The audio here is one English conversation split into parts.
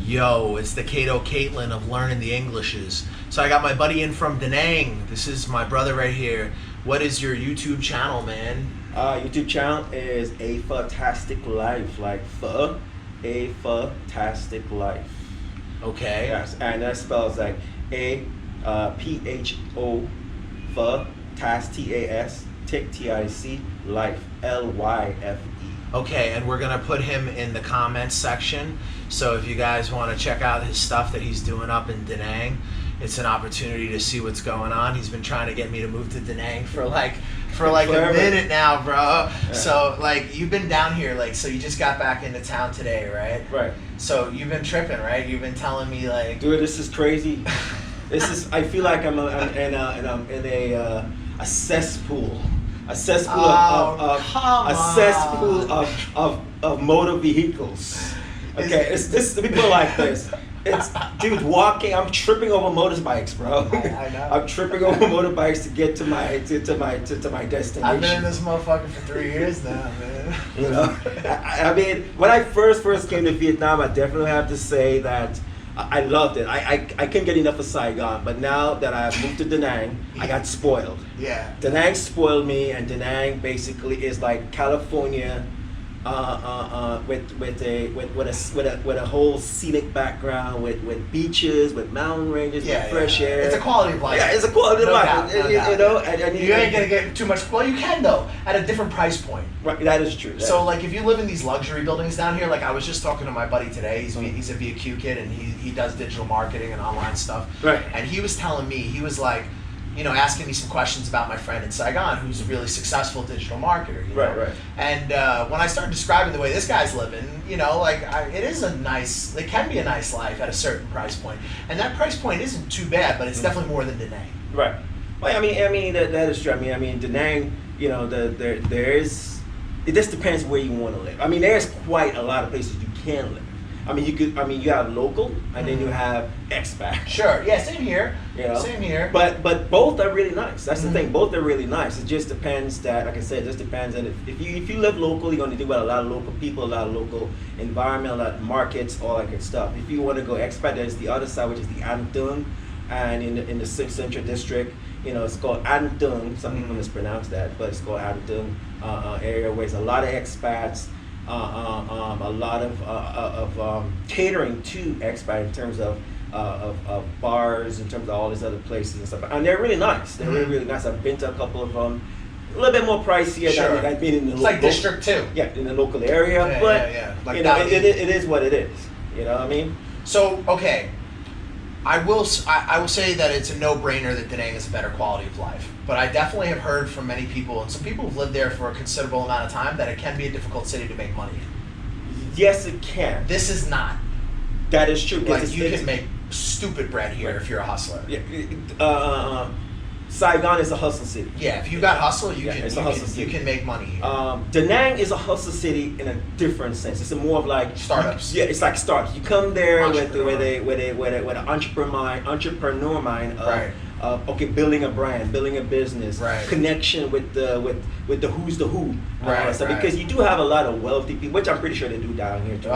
Yo, it's the Kato Caitlin of learning the Englishes. So I got my buddy in from Da Nang. This is my brother right here. What is your YouTube channel, man? YouTube channel is A Fantastic Life, like A Fantastic Life. Okay. Yes, and that spells like PHO TAS Life LYFE. Okay, and we're gonna put him in the comments section. So if you guys want to check out his stuff that he's doing up in Da Nang, it's an opportunity to see what's going on. He's been trying to get me to move to Da Nang for like a minute now, bro. Yeah. So like you've been down here, like, so you just got back into town today, right? Right. So you've been tripping, right? You've been telling me like, dude, this is crazy. I feel like I'm in a cesspool. A cesspool of motor vehicles. Okay, it's this people like this. It's dude walking. I'm tripping over motorbikes, bro. I know. I'm tripping over motorbikes to get to my destination. I've been in this motherfucker for 3 years now, man. You know, I mean, when I first came to Vietnam, I definitely have to say that I loved it. I couldn't get enough of Saigon, but now that I've moved to Da Nang, I got spoiled. Yeah. Da Nang spoiled me, and Da Nang basically is like California, with a whole scenic background, with beaches, with mountain ranges, with fresh air. It's a quality of life. Yeah, it's a quality of life. You know, and you ain't gonna get too much. Well, you can though, at a different price point. Right, that is true. So like if you live in these luxury buildings down here, like I was just talking to my buddy today, he's a VQ kid and he does digital marketing and online stuff. Right. And he was telling me, he was like, you know, asking me some questions about my friend in Saigon who's a really successful digital marketer. You know? Right. And when I started describing the way this guy's living, you know, like it can be a nice life at a certain price point. And that price point isn't too bad, but it's definitely more than Da Nang. Right. Well, I mean that is true. I mean Da Nang, you know, there is. It just depends where you want to live. I mean, there's quite a lot of places you can live. I mean, you have local, and then you have expat. Sure. Yeah. Same here. You know? Same here. But both are really nice. That's the thing. Both are really nice. It just depends that, like I said, it just depends. And if you live local, you're going to do with a lot of local people, a lot of local environment, a lot of markets, all that good stuff. If you want to go expat, there's the other side, which is the An Thung, and in the 6th Central District, you know, it's called An Thung. Some people mispronounce that, but it's called An Thung area, where there's a lot of expats. A lot of catering to expat in terms of bars, in terms of all these other places and stuff, and they're really nice. They're really nice. I've been to a couple of them, a little bit more pricier than I've been in the local. Like District 2. Yeah, in the local area, but Like you know, it is what it is. You know what I mean? So okay, I will say that it's a no-brainer that Da Nang is a better quality of life. But I definitely have heard from many people, and some people who've lived there for a considerable amount of time, that it can be a difficult city to make money in. Yes, it can. This is not. That is true. Like you can make stupid bread here if you're a hustler. Yeah. Saigon is a hustle city. Yeah, if you got hustle, you can make money here. Da Nang is a hustle city in a different sense. It's more of like startups. Yeah, it's like startups. You come there with an entrepreneur mind of building a brand, building a business, connection with the who's the who, because you do have a lot of wealthy people, which I'm pretty sure they do down here too.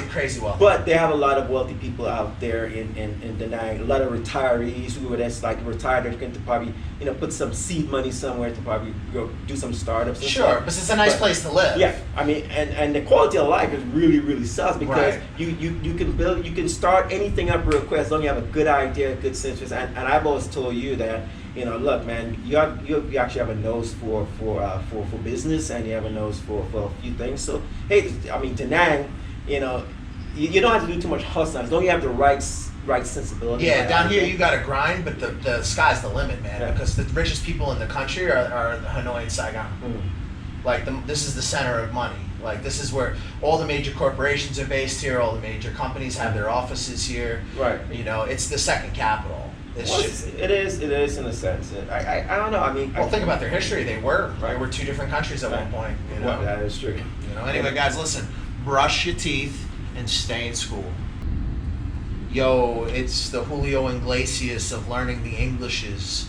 Crazy wealthy. But they have a lot of wealthy people out there in Da Nang. A lot of retirees who are that's like retired, they're going to probably put some seed money somewhere to probably go do some startups. Sure, but it's a nice place to live. Yeah, I mean, and the quality of life is really sucks because you can start anything up real quick as long as you have a good idea, good sense. And I've always told you that, look, man, you actually have a nose for business, and you have a nose for a few things. So hey, I mean, Da Nang, you don't have to do too much hustling as long as you have the right sensibility. Yeah, down here you got to grind, but the sky's the limit, man. Because the richest people in the country are Hanoi and Saigon. Like this is the center of money. Like this is where all the major corporations are based here. All the major companies have their offices here. Right. It's the second capital. It is in a sense. I don't know. I mean, think about their history. They were two different countries at one point. Well, that is true. Anyway, guys, listen. Brush your teeth and stay in school. Yo, it's the Julio Iglesias of learning the Englishes.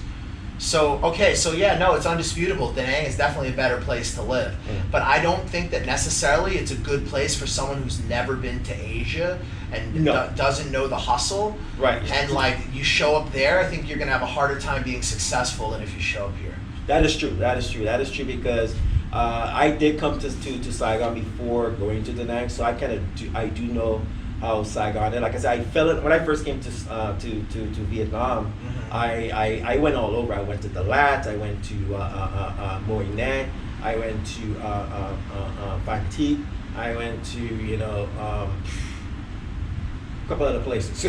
So, okay, so yeah, no, it's undisputable. Da Nang is definitely a better place to live. But I don't think that necessarily it's a good place for someone who's never been to Asia and doesn't know the hustle. Right. And like, you show up there, I think you're going to have a harder time being successful than if you show up here. That is true. That is true. That is true because I did come to Saigon before going to Da Nang, so I kind of I do know how Saigon. And like I said, I fell in, when I first came to Vietnam. I went all over. I went to The Lat. I went to Moi Nang. I went to Van Thiep. I went to a couple other places.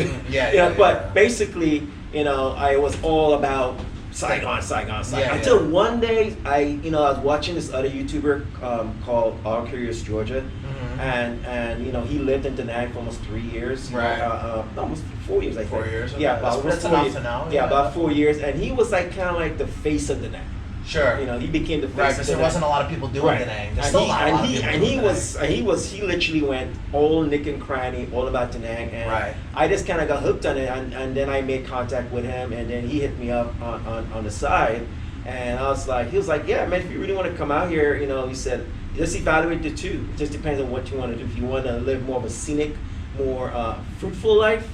But basically, I was all about Saigon. Until one day, I was watching this other YouTuber called All Curious Georgia, and he lived in Da Nang for almost 3 years. Right. Almost 4 years, I think. 4 years. Okay. Yeah, that's enough to know. Yeah, about 4 years, and he was like kind of like the face of Da Nang. Sure. He became the face. Right, because there wasn't a lot of people doing Da Nang. There's still not a lot of people doing Da Nang. He literally went all nick and cranny, all about Da Nang, and I just kind of got hooked on it, and then I made contact with him, and then he hit me up on the side, and he was like, yeah, man, if you really want to come out here, he said, just evaluate the two. It just depends on what you want to do. If you want to live more of a scenic, more fruitful life,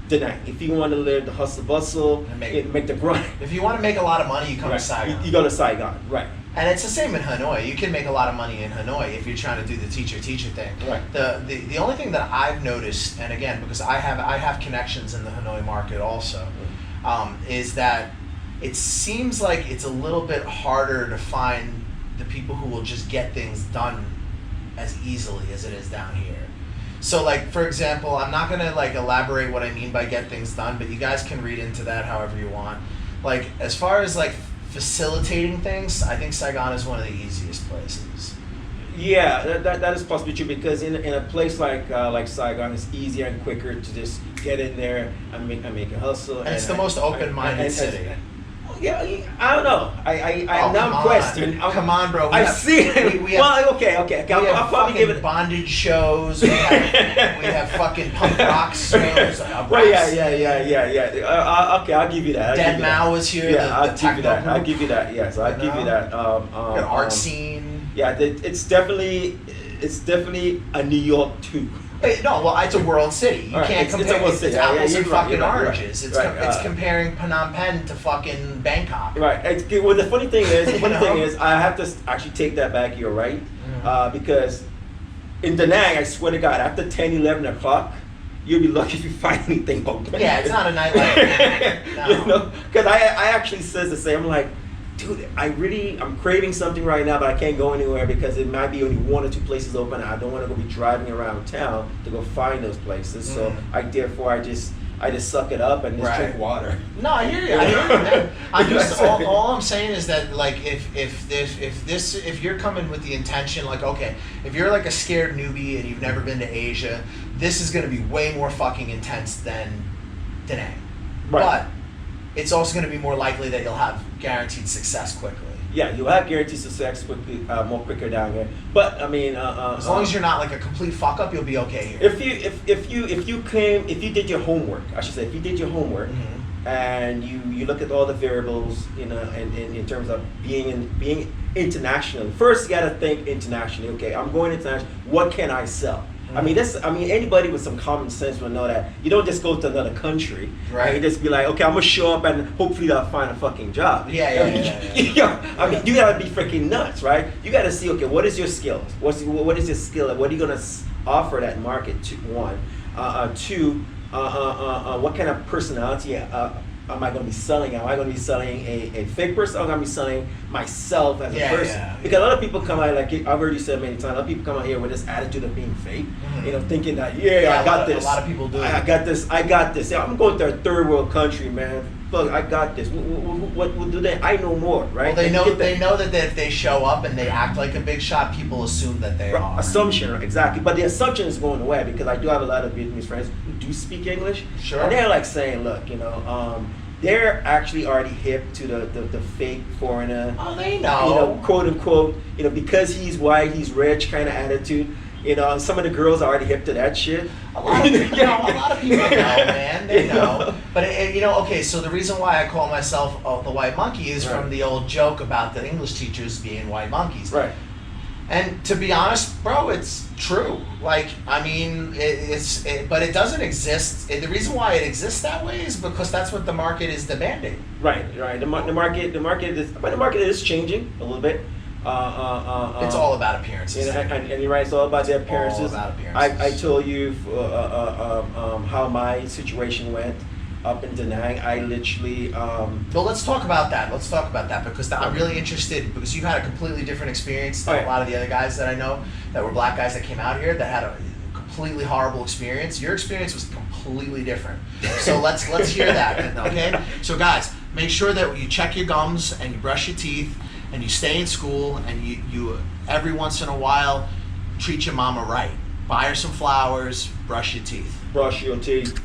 Da Nang. If you want to live the hustle bustle, make the grind. If you want to make a lot of money, you come to Saigon. You go to Saigon, right. And it's the same in Hanoi. You can make a lot of money in Hanoi if you're trying to do the teacher thing. Right. The only thing that I've noticed, and again, because I have connections in the Hanoi market also, is that it seems like it's a little bit harder to find the people who will just get things done as easily as it is down here. So like, for example, I'm not gonna like elaborate what I mean by get things done, but you guys can read into that however you want. Like, as far as like facilitating things, I think Saigon is one of the easiest places. Yeah, that is possibly true because in a place like Saigon, it's easier and quicker to just get in there and make a hustle. And it's the most open-minded city. Yeah, I don't know. I'm now questioning. Come on, bro. I see. Okay. I'll probably give it bondage shows. We have fucking punk rock shows. Okay, I'll give you that. Dead Mao was here. Yeah, I'll give you that. I'll give you that. Yes, I'll give you that. Art scene. Yeah, it's definitely a New York too. No, well, it's a world city. You can't compare. It's apples and fucking oranges. It's comparing Phnom Penh to fucking Bangkok. Right. Well, the funny thing is, I have to actually take that back. You're right, because in Da Nang, I swear to God, after 10, 11 o'clock, you'll be lucky if you find anything open. Yeah, it's not a nightlife. No. Because I actually says the same. I'm like, dude, I'm craving something right now, but I can't go anywhere because it might be only 1 or 2 places open. I don't want to go be driving around town to go find those places. So I just suck it up and just drink water. No, I hear you. All I'm saying is that like if you're coming with the intention, like, okay, if you're like a scared newbie and you've never been to Asia, this is going to be way more fucking intense than Da Nang. Right. But it's also going to be more likely that you'll have guaranteed success quickly. Yeah, you'll have guaranteed success quicker down here. But I mean, as long as you're not like a complete fuck up, you'll be okay here. If you did your homework, I should say, if you did your homework, and you look at all the variables, in terms of being international. First, you got to think internationally. Okay, I'm going international. What can I sell? I mean, anybody with some common sense will know that you don't just go to another country, right? You just be like, okay, I'm gonna show up and hopefully I'll find a fucking job. Yeah. I mean, you gotta be freaking nuts, right? You gotta see, okay, what is your skills? What is your skill? What are you gonna offer that market? One, two, what kind of personality am I going to be selling? Am I going to be selling a fake person, or am I going to be selling myself as a person? Yeah. Because a lot of people come out, like I've already said many times, a lot of people come out here with this attitude of being fake, thinking that, I got this. A lot of people do. I got this. Yeah, I'm going to a third world country, man. Look, I got this. What will do that? I know more, right? Well, they know that if they show up and they act like a big shot, people assume that they are. Assumption, exactly. But the assumption is going away because I do have a lot of Vietnamese friends who do speak English. Sure. And they're like saying, look, they're actually already hip to the fake foreigner. Oh, they know. Quote unquote, because he's white, he's rich kind of attitude. You know, and some of the girls are already hip to that shit. A lot of people know, man. They know. But okay. So the reason why I call myself the white monkey is from the old joke about the English teachers being white monkeys. Right. And to be honest, bro, it's true. Like, I mean, but it doesn't exist. The reason why it exists that way is because that's what the market is demanding. Right. The market is changing a little bit. It's all about appearances. And you're right, it's all about the appearances. All about appearances. I told you how my situation went up in Da Nang. I literally. Well, let's talk about that. Because I'm really interested because you had a completely different experience than a lot of the other guys that I know that were black guys that came out here that had a completely horrible experience. Your experience was completely different. So let's hear that, okay? So guys, make sure that you check your gums and you brush your teeth. And you stay in school, and you every once in a while treat your mama right. Buy her some flowers, brush your teeth. Brush your teeth.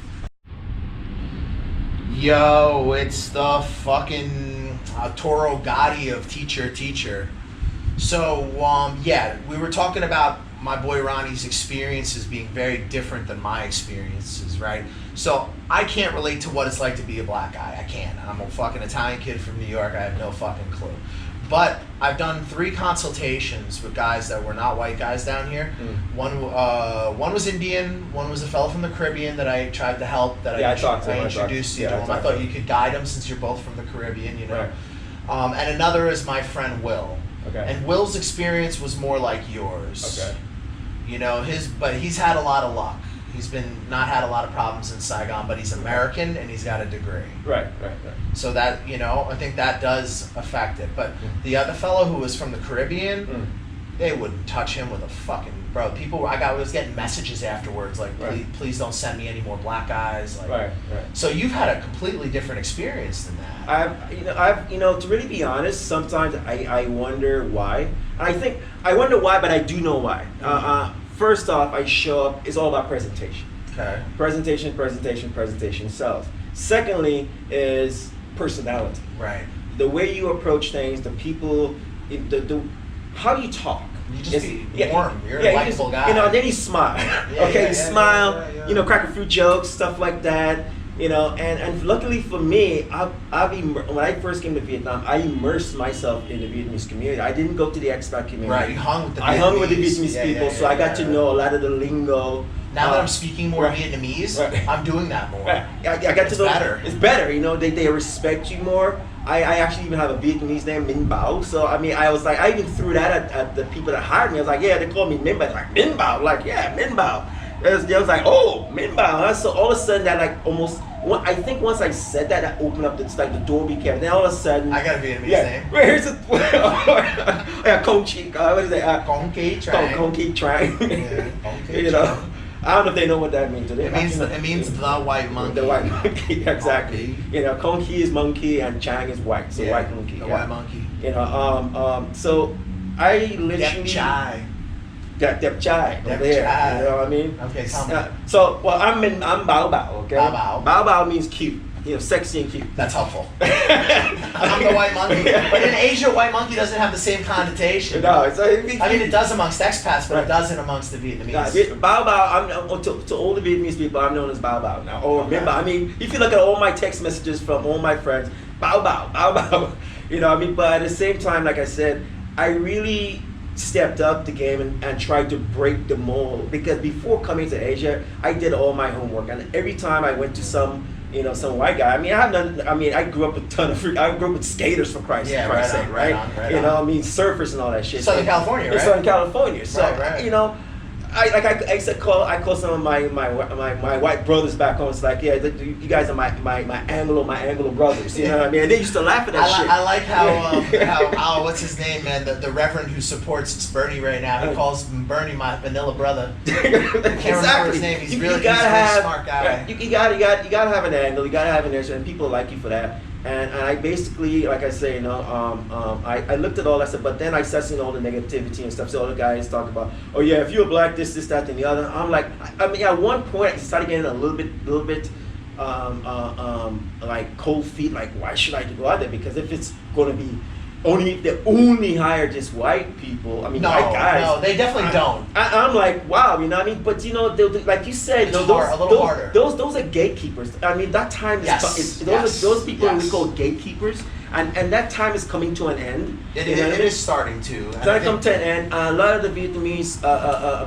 Yo, it's the fucking Toro Gotti of teacher. So, yeah, we were talking about my boy Ronnie's experiences being very different than my experiences, right? So I can't relate to what it's like to be a black guy. I can't. I'm a fucking Italian kid from New York. I have no fucking clue. But I've done 3 consultations with guys that were not white guys down here. One was Indian, one was a fellow from the Caribbean that I tried to help, that I introduced you to him. I thought you could guide him since you're both from the Caribbean, you know. Right. And another is my friend Will. Okay. And Will's experience was more like yours. Okay. You know, but he's had a lot of luck. He's not had a lot of problems in Saigon, but he's American and he's got a degree. Right. So that, I think that does affect it. But the other fellow who was from the Caribbean, they wouldn't touch him with a fucking, bro. I was getting messages afterwards like, please don't send me any more black guys. Like, So you've had a completely different experience than that. To really be honest, sometimes I wonder why. I wonder why, but I do know why. First off, I show up, it's all about presentation. Okay. Presentation sells. Secondly is personality. Right. The way you approach things, the people, how you talk. You just be warm. You're a likable guy. Then you smile. Smile, crack a few jokes, stuff like that. And luckily for me, when I first came to Vietnam, I immersed myself in the Vietnamese community. I didn't go to the expat community. Right, you hung with the Vietnamese. I hung with the Vietnamese people, so I got to know a lot of the lingo. Now that I'm speaking more Vietnamese, I'm doing that more. Right. I got to know. Better. It's better, they respect you more. I actually even have a Vietnamese name, Minh Bao. So I was like, I even threw that at the people that hired me. I was like, yeah, they call me Minh Bao. Like Minh Bao, Minh Bao. They was like, oh, Minh Bao. So all of a sudden that I think once I said that, I opened up the door became. Then all of a sudden, I got a Vietnamese name. Here's Kong Chi. What is that? Kong Ki Trang. Kong Ki Trang. I don't know if they know what that means. It means the white monkey. The white monkey, exactly. Monkey. Kong Ki is monkey and Chang is white. So white monkey. The white monkey. So I literally. Dep Chai. Dep Chai. Dep there. Chai. You know what I mean? Okay, tell me. I'm Bao Bao. Okay. Bao Bao. Bao Bao means cute. Sexy and cute. That's helpful. I'm the white monkey. But in Asia, white monkey doesn't have the same connotation. No, it does amongst expats, but it doesn't amongst the Vietnamese. Bao Bao, to all the Vietnamese people, I'm known as Bao Bao now. Or remember, if you look at all my text messages from all my friends, Bao Bao, Bao Bao. But at the same time, like I said, I really stepped up the game and tried to break the mold. Because before coming to Asia, I did all my homework. And every time I went to some white guy. I grew up with I grew up with skaters for Christ's sake, right? Surfers and all that shit. Southern California, right? Southern California. So, I call some of my white brothers back home. It's like, yeah, you guys are my Anglo brothers. You know what I mean? And they used to laugh at that shit. I like how what's his name, man? The Reverend who supports Bernie right now. He calls Bernie my vanilla brother. I can't remember his name. He's really a smart guy. You gotta have an angle. You gotta have an answer, and people like you for that. And I basically, like I say, I looked at all that stuff, but then I started seeing all the negativity and stuff. So all the guys talk about, oh yeah, if you're black, this, that, and the other. I'm like, at one point I started getting a little bit, like cold feet. Like, why should I go out there? Because if it's going to be only if they only hire just white people. I mean, No, white guys. no, they definitely don't. I'm like, wow, you know what I mean? But you know, like you said, It's those, hard, a little harder. those are gatekeepers. I mean, that time is Yes, those people yes. we call gatekeepers, and that time is coming to an end. It You know what I mean? is starting to. So I come to an end. A lot of the Vietnamese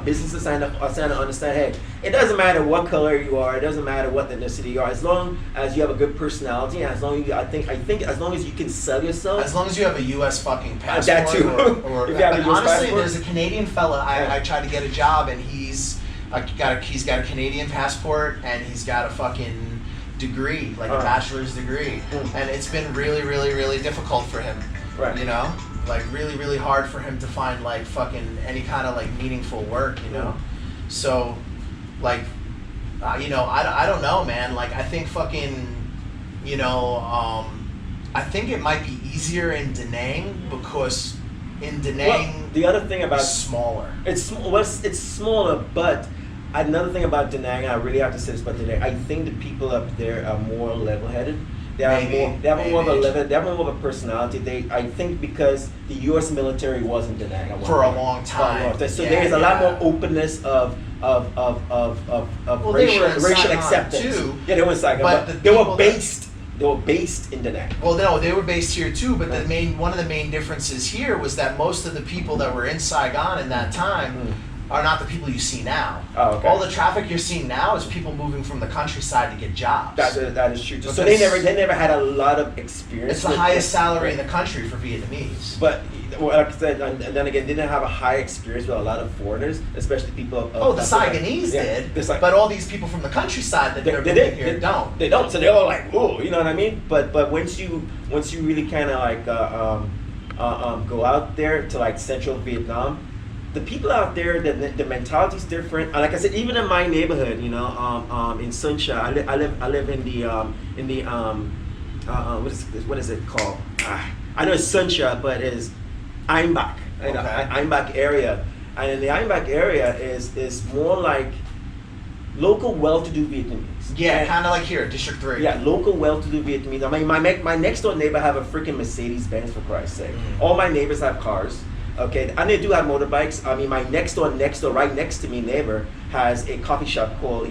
businesses are starting to understand. Hey, it doesn't matter what color you are. It doesn't matter what ethnicity you are. As long as you have a good personality, and as long as I think as long as you can sell yourself. As long as you have a U.S. fucking passport. That too. Or If you have a US honestly, passport. there's a Canadian fella. I tried to get a job, and he's got a Canadian passport, and he's got a fucking degree, like a bachelor's degree, and it's been really, really, really difficult for him. Right. You know, like really, really hard for him to find like fucking any kind of like meaningful work. You know, so like, you know, I don't know, man. Like I think fucking, you know, I think it might be easier in Da Nang because in Da Nang, Well, the other thing about it's smaller. it's smaller, but another thing about Da Nang, I really have to say this about Da Nang. I think the people up there are more level-headed. They have more of a personality. I think because the U.S. military wasn't Da Nang at one For a point. long time. So Yeah, there's a lot yeah. more openness of Well, they racial were in Saigon, acceptance. too, Yeah, they were in Saigon, but but the they were people that- based in Da Nang. Well, no, they were based here too, but one of the main differences here was that most of the people that were in Saigon in that time are not the people you see now. Oh, okay. All the traffic you're seeing now is people moving from the countryside to get jobs. That is true. So Because they never had a lot of experience. It's the with highest it. salary in the country for Vietnamese. But well, like I said, and then again, they didn't have a high experience with a lot of foreigners, especially people of. Oh, the of- Saigonese yeah, did, the Sai- but all these people from the countryside that they're moving here don't. They don't. So they're all like, whoa, you know what I mean? But once you really kind of like go out there to like central Vietnam, the people out there, the mentality is different. And like I said, even in my neighborhood, you know, in Sunshine, I live in the what is it called? I know it's Sunshine, but it's Einbach, you know, Okay. Einbach area, and in the Einbach area is more like local well-to-do Vietnamese. Yeah, And- kind of like here, District 3. yeah, local well-to-do Vietnamese. I mean, my next door neighbor have a freaking Mercedes Benz, for Christ's sake. All my neighbors have cars. Okay, and they do have motorbikes. I mean, my next door, right next to me, neighbor has a coffee shop called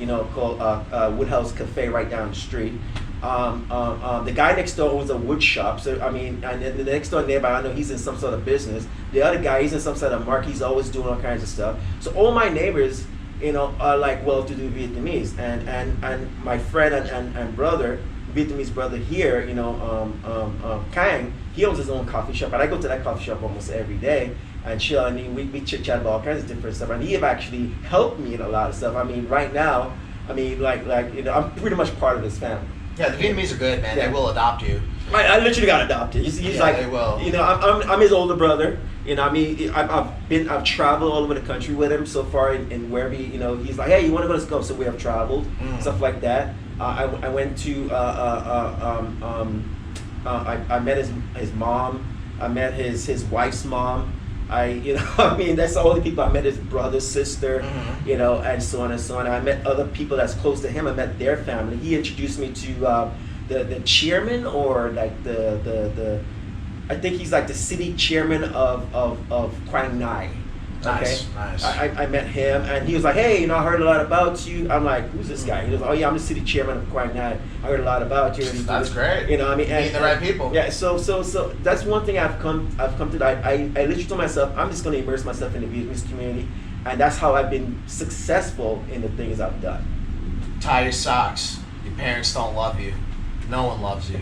Woodhouse Cafe right down the street. The guy next door owns a wood shop. So I mean, and the next door neighbor, I know he's in some sort of business. The other guy, he's in some sort of market. He's always doing all kinds of stuff. So all my neighbors, you know, are like well-to-do Vietnamese, and my friend and brother, Vietnamese brother here, you know, Kang, he owns his own coffee shop, and I go to that coffee shop almost every day and chill. I mean, we chit chat about all kinds of different stuff, and he have actually helped me in a lot of stuff. I mean, right now, I mean, like you know, I'm pretty much part of his family. Yeah, the Vietnamese are good, man. Yeah. They will adopt you. I literally got adopted. He's Yeah, like, they will. you know, I'm his older brother. You know, I mean, I've traveled all over the country with him so far, and wherever he, you know, he's like, hey, you want to go? Let's go. So we have traveled, stuff like that. I went to, I met his mom. I met his wife's mom. You know, I mean, that's the only people I met. His brother, sister, you know, and so on and so on. I met other people that's close to him. I met their family. He introduced me to the chairman, or like the I think he's like the city chairman of Quang Nai. Nice, nice. I met him, and he was like, hey, you know, I heard a lot about you. I'm like, who's this guy? He was like, oh yeah, I'm the city chairman of Quang Nai. I heard a lot about you. That's great. You know, I mean, Meeting the right people. Yeah, so that's one thing I've come to. I literally told myself, I'm just going to immerse myself in the Vietnamese community, and that's how I've been successful in the things I've done. Tie your socks. Your parents don't love you. No one loves you.